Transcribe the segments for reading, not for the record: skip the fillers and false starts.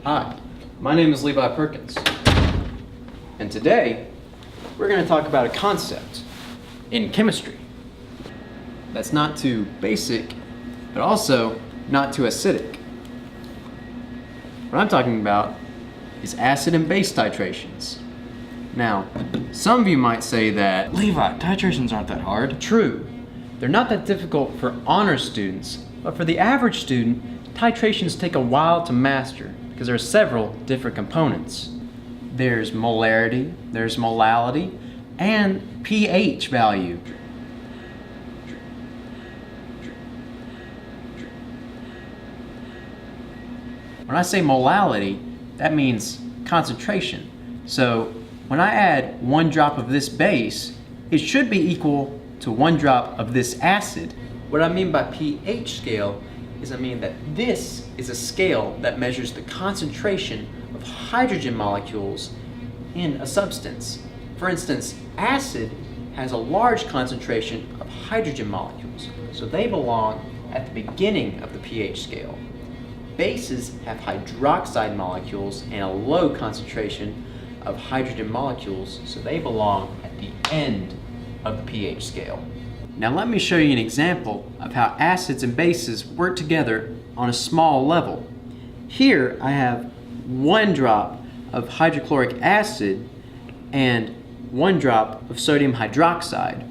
Hi, my name is Levi Perkins, and today we're going to talk about a concept in chemistry that's not too basic, but also not too acidic. What I'm talking about is acid and base titrations. Now, some of you might say that, Levi, titrations aren't that hard. true, they're not that difficult for honor students, but for the average student, titrations take a while to master because there are several different components. There's molarity, there's molality, and pH value. When I say molality, that means concentration. So when I add 1 drop of this base, it should be equal to 1 drop of this acid. What I mean by pH scale is I mean that this is a scale that measures the concentration of hydrogen molecules in a substance. For instance, acid has a large concentration of hydrogen molecules, so they belong at the beginning of the pH scale. Bases have hydroxide molecules and a low concentration of hydrogen molecules, so they belong at the end of the pH scale. Now let me show you an example of how acids and bases work together on a small level. Here I have 1 drop of hydrochloric acid and 1 drop of sodium hydroxide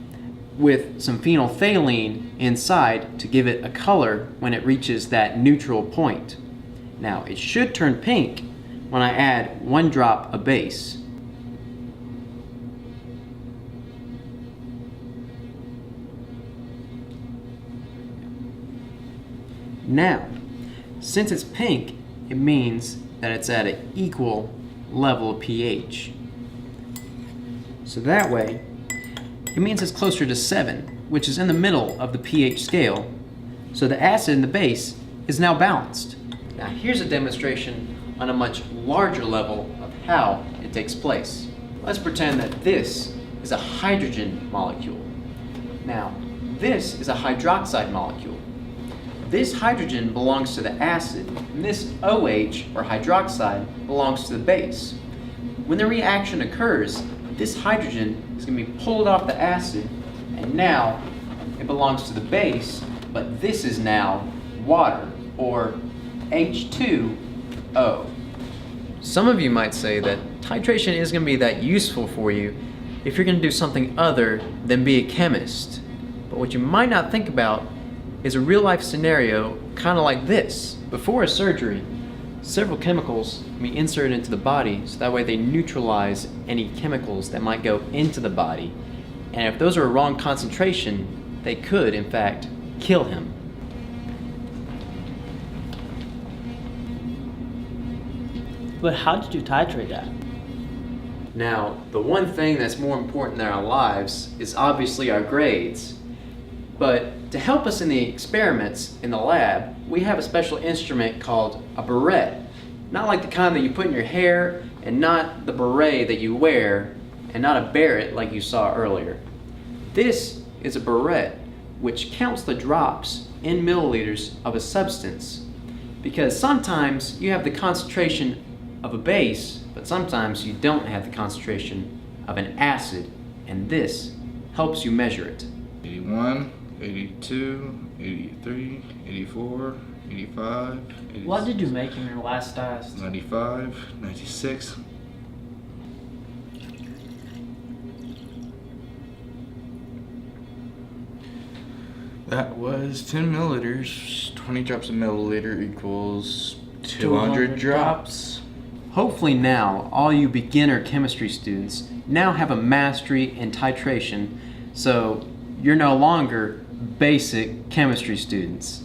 with some phenolphthalein inside to give it a color when it reaches that neutral point. Now it should turn pink when I add 1 drop of base. Now, since it's pink, it means that it's at an equal level of pH. So that way, it means it's closer to 7, which is in the middle of the pH scale. So the acid and the base is now balanced. Now here's a demonstration on a much larger level of how it takes place. Let's pretend that this is a hydrogen molecule. Now, this is a hydroxide molecule. This hydrogen belongs to the acid, and this OH, or hydroxide, belongs to the base. When the reaction occurs, this hydrogen is going to be pulled off the acid, and now it belongs to the base, but this is now water, or H2O. Some of you might say that titration isn't going to be that useful for you if you're going to do something other than be a chemist. But what you might not think about is a real-life scenario kind of like this. Before a surgery, several chemicals can be inserted into the body so that way they neutralize any chemicals that might go into the body. And if those are a wrong concentration, they could, in fact, kill him. But how did you titrate that? Now, the one thing that's more important in our lives is obviously our grades. But to help us in the experiments in the lab, we have a special instrument called a barrette. Not like the kind that you put in your hair, and not the beret that you wear, and not a barrette like you saw earlier. This is a barrette which counts the drops in milliliters of a substance. Because sometimes you have the concentration of a base, but sometimes you don't have the concentration of an acid, and this helps you measure it. 81, 82, 83, 84, 85, 86, What did you make in your last test? 95, 96. That was 10 milliliters. 20 drops a milliliter equals 200 drops. Hopefully now, all you beginner chemistry students now have a mastery in titration, so you're no longer basic chemistry students.